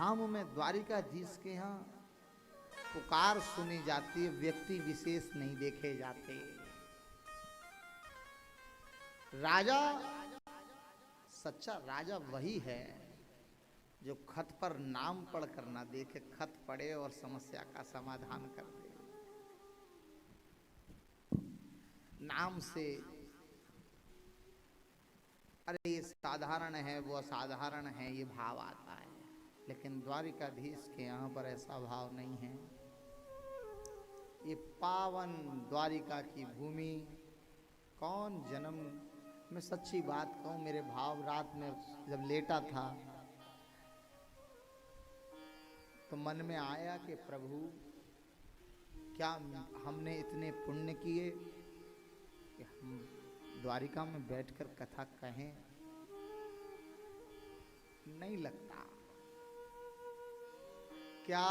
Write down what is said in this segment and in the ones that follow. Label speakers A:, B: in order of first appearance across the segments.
A: धाम में द्वारिकाधीश के यहाँ पुकार सुनी जाती है, व्यक्ति विशेष नहीं देखे जाते। राजा, सच्चा राजा वही है जो खत पर नाम पढ़ कर ना देखे, खत पढ़े और समस्या का समाधान कर दे। नाम से अरे ये साधारण है, वो असाधारण है, ये भाव आता है। लेकिन द्वारिकाधीश के यहाँ पर ऐसा भाव नहीं है। ये पावन द्वारिका की भूमि, कौन जन्म, मैं सच्ची बात कहूँ, मेरे भाव रात में जब लेटा था तो मन में आया कि प्रभु क्या हमने इतने पुण्य किए कि हम द्वारिका में बैठकर कथा कहें? नहीं लगता। क्या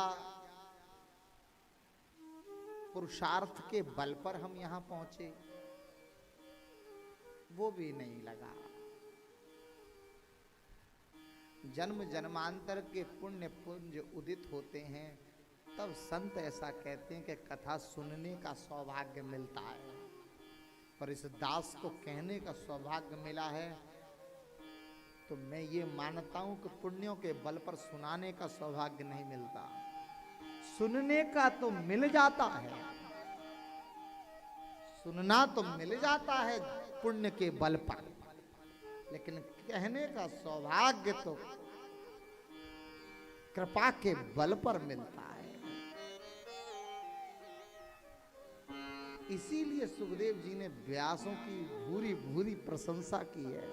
A: पुरुषार्थ के बल पर हम यहां पहुंचे? वो भी नहीं लगा। जन्म जन्मांतर के पुण्य पुंज उदित होते हैं, तब संत ऐसा कहते हैं कि कथा सुनने का सौभाग्य मिलता है। और इस दास को कहने का सौभाग्य मिला है, तो मैं ये मानता हूं कि पुण्यों के बल पर सुनाने का सौभाग्य नहीं मिलता। सुनने का तो मिल जाता है, सुनना तो मिल जाता है पुण्य के बल पर, लेकिन कहने का सौभाग्य तो कृपा के बल पर मिलता है। इसीलिए सुखदेव जी ने व्यासों की भूरी भूरी प्रशंसा की है।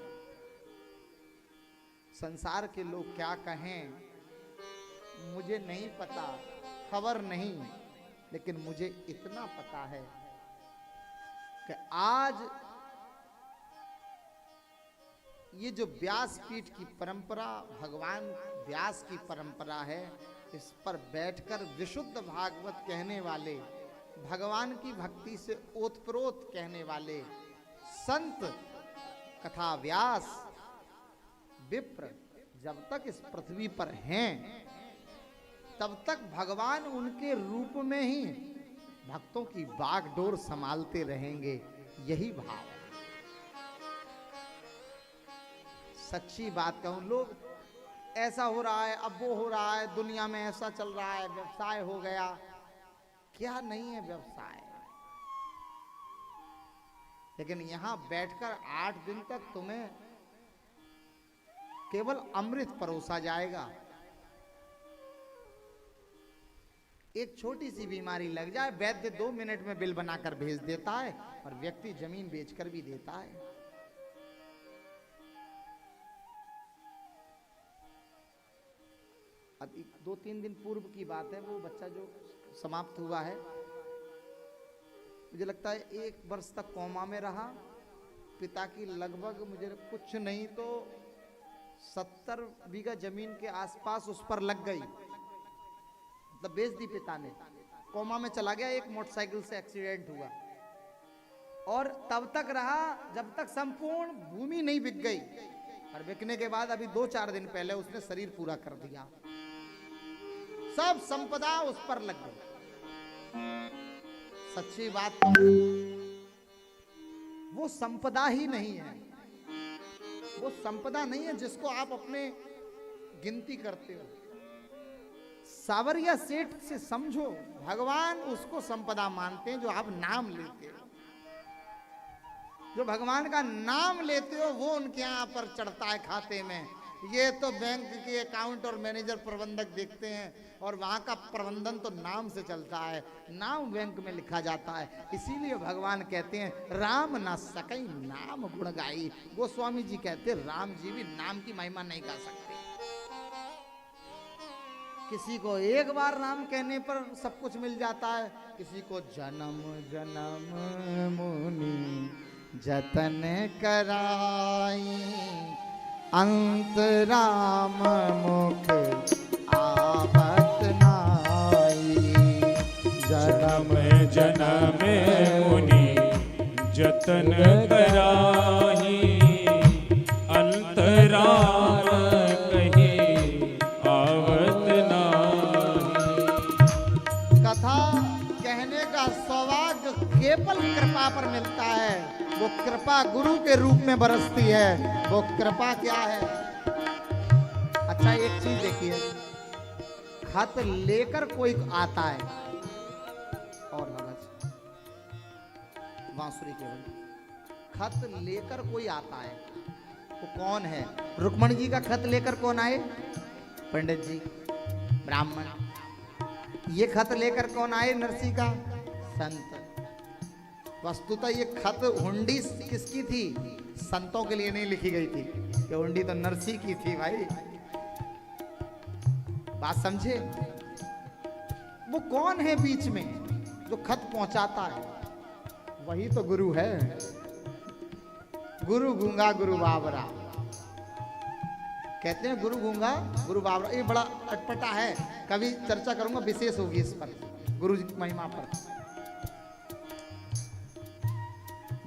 A: संसार के लोग क्या कहें मुझे नहीं पता, खबर नहीं, लेकिन मुझे इतना पता है कि आज ये जो व्यासपीठ की परंपरा, भगवान व्यास की परंपरा है, इस पर बैठकर विशुद्ध भागवत कहने वाले, भगवान की भक्ति से ओतप्रोत कहने वाले संत, कथा व्यास, विप्र जब तक इस पृथ्वी पर हैं, तब तक भगवान उनके रूप में ही भक्तों की बागडोर संभालते रहेंगे। यही भाव है। सच्ची बात कहूं, लोग ऐसा हो रहा है, अब वो हो रहा है, दुनिया में ऐसा चल रहा है, व्यवसाय हो गया। क्या नहीं है व्यवसाय? लेकिन यहां बैठकर 8 दिन तक तुम्हें केवल अमृत परोसा जाएगा। एक छोटी सी बीमारी लग जाए, वैद्य 2 मिनट में बिल बनाकर भेज देता है और व्यक्ति जमीन बेचकर भी देता है। अब 2-3 दिन पूर्व की बात है, वो बच्चा जो समाप्त हुआ है, मुझे लगता है 1 वर्ष तक कोमा में रहा। पिता की लगभग मुझे कुछ नहीं तो 70 बीघा जमीन के आसपास उस पर लग गई, मतलब बेच दी पिता ने। कोमा में चला गया, एक मोटरसाइकिल से एक्सीडेंट हुआ और तब तक रहा जब तक संपूर्ण भूमि नहीं बिक गई। और बिकने के बाद अभी 2-4 दिन पहले उसने शरीर पूरा कर दिया, सब संपदा उस पर लग गई। सच्ची बात तो वो संपदा ही नहीं है, वो संपदा नहीं है जिसको आप अपने गिनती करते हो। सावरिया सेठ से समझो, भगवान उसको संपदा मानते हैं जो आप नाम लेते हो। जो भगवान का नाम लेते हो वो उनके यहाँ पर चढ़ता है खाते में। ये तो बैंक के अकाउंट और मैनेजर प्रबंधक देखते हैं, और वहाँ का प्रबंधन तो नाम से चलता है, नाम बैंक में लिखा जाता है। इसीलिए भगवान कहते हैं राम ना सकई नाम गुण गाई। गोस्वामी जी कहते हैं राम जी भी नाम की महिमा नहीं गा सकते। किसी को एक बार नाम कहने पर सब कुछ मिल जाता है, किसी को जन्म जन्म मुनि जतन कराई, अंत राम मुख आवत नाई।
B: जन्म जन्म मुनि जतन कराही, अंत राम कहे आवत
A: केवल कृपा पर मिलता है। वो कृपा गुरु के रूप में बरसती है। वो कृपा क्या है? अच्छा एक चीज देखिए, खत लेकर कोई आता है और बांसुरी केवल खत लेकर कोई आता है, वो कौन है? रुक्मणी जी का खत लेकर कौन आए? पंडित जी, ब्राह्मण। ये खत लेकर कौन आए? नरसी का संत। वस्तुतः ये खत हुंडी किसकी थी? संतों के लिए नहीं लिखी गई थी, ये हुंडी तो नरसी की थी भाई। बात समझे? वो कौन है बीच में जो खत पहुंचाता है? वही तो गुरु है। गुरु गूंगा गुरु बाबरा, कहते हैं गुरु गूंगा गुरु बाबरा। ये बड़ा अटपटा है, कभी चर्चा करूंगा, विशेष होगी इस पर, गुरु जी की महिमा पर।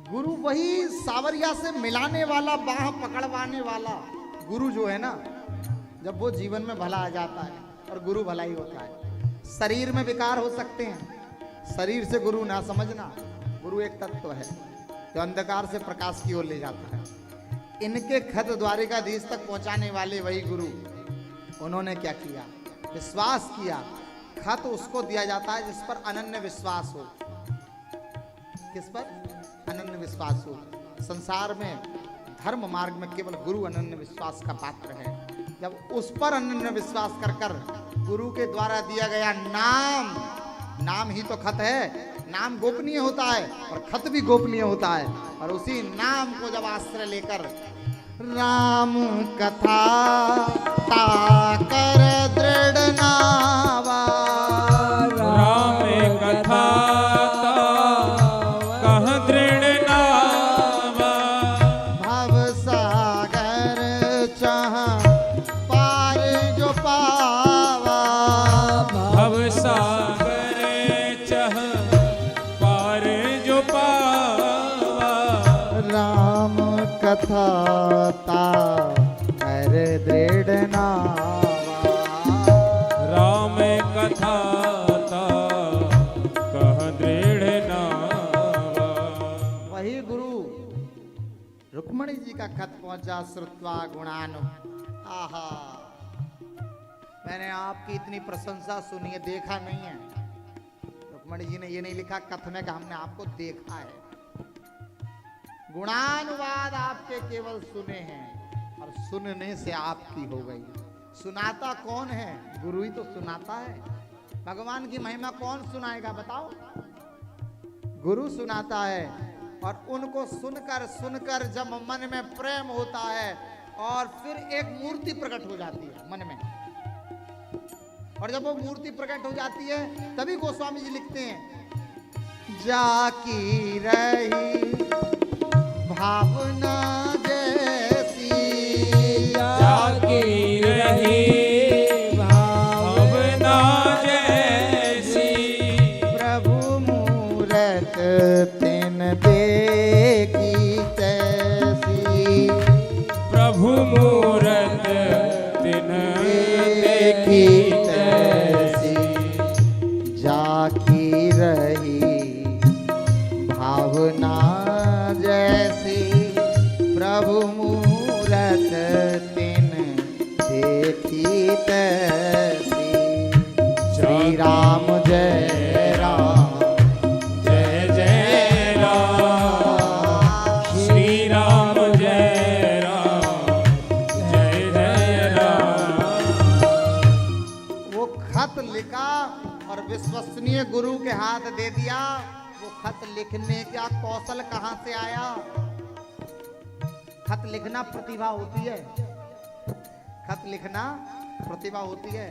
A: गुरु वही सावरिया से मिलाने वाला, बाह पकड़वाने वाला गुरु जो है ना, जब वो जीवन में भला आ जाता है, और गुरु भला ही होता है। शरीर में विकार हो सकते हैं, शरीर से गुरु ना समझना। गुरु एक तत्व है जो अंधकार से प्रकाश की ओर ले जाता है। इनके खत द्वारिकाधीश तक पहुंचाने वाले वही गुरु, उन्होंने क्या किया? विश्वास किया। खत उसको दिया जाता है जिस पर अनन्य विश्वास हो। किस पर? अनन्य विश्वास हो। संसार में धर्म मार्ग में केवल गुरु अनन्य विश्वास का पात्र है। जब उस पर अनन्य विश्वास कर कर गुरु के द्वारा दिया गया नाम, नाम ही तो खत है। नाम गोपनीय होता है और खत भी गोपनीय होता है। और उसी नाम को जब आश्रय लेकर राम कथा ताकर दृढ़ नावा,
B: राम कथा कह दृढ़ नावा,
A: भव सागर चाह पार जो पावा,
B: भव सागर चह पार जो पावा,
A: राम कथा ताकर दृढ़ नावा,
B: राम कथा कह दृढ़ नावा।
A: वही गुरु रुक्मणी जी का खत पहुंचा। श्रुत्वा गुणानु, आहा, मैंने आपकी इतनी प्रशंसा सुनी है, देखा नहीं है। रुक्मणी जी ने ये नहीं लिखा कथ में कि हमने आपको देखा है। गुणानुवाद आपके केवल सुने हैं, और सुनने से आपकी हो गई। सुनाता कौन है? गुरु ही तो सुनाता है। भगवान की महिमा कौन सुनाएगा बताओ? गुरु सुनाता है। और उनको सुनकर सुनकर जब मन में प्रेम होता है, और फिर एक मूर्ति प्रकट हो जाती है मन में, और जब वो मूर्ति प्रकट हो जाती है, तभी गोस्वामी जी लिखते हैं, जाकी रही भावना जैसी,
B: जाकी रही भावना जैसी,
A: प्रभु मूरत तिन देखी तैसी,
B: प्रभु मूरत तिन देखी
A: तैसी, जाकी रही भावना जैसी, प्रभु मूरत तिन देखी तैसी। श्री राम जय राम,
B: जय जय राम, श्री राम जय राम, जय जय राम।
A: वो खत लिखा और विश्वसनीय गुरु के हाथ दे दिया। वो खत लिखने का कौशल कहां से आया? खत लिखना प्रतिभा होती है। खत लिखना प्रतिभा होती है।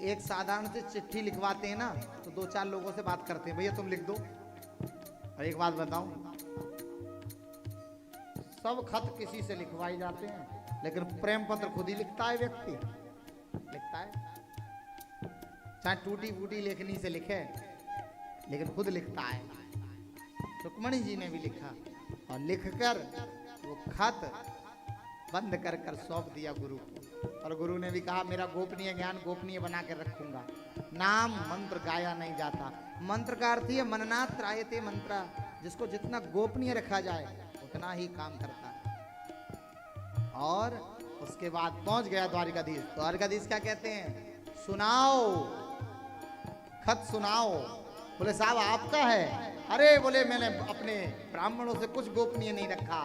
A: एक साधारण से चिट्ठी लिखवाते हैं ना, तो दो चार लोगों से बात करते हैं, भैया तुम लिख दो। और एक बात बताऊं, सब खत किसी से लिखवाए जाते हैं, लेकिन प्रेम पत्र खुद ही लिखता है व्यक्ति, लिखता है। चाहे टूटी फूटी लेखनी से लिखे, लेकिन खुद लिखता है। रुक्मणी जी ने भी लिखा, और लिखकर वो खत बंद कर कर सौंप दिया गुरु को। और गुरु ने भी कहा मेरा गोपनीय ज्ञान गोपनीय बना के रखूंगा। नाम मंत्र गाया नहीं जाता। मंत्र का अर्थ है मननात् त्रायते मंत्र, जिसको जितना गोपनीय रखा जाए उतना ही काम करता है। और उसके बाद पहुंच गया द्वारिकाधीश। द्वारिकाधीश क्या कहते हैं, सुनाओ, खत सुनाओ। बोले साहब आपका है? अरे बोले मैंने अपने ब्राह्मणों से कुछ गोपनीय नहीं रखा,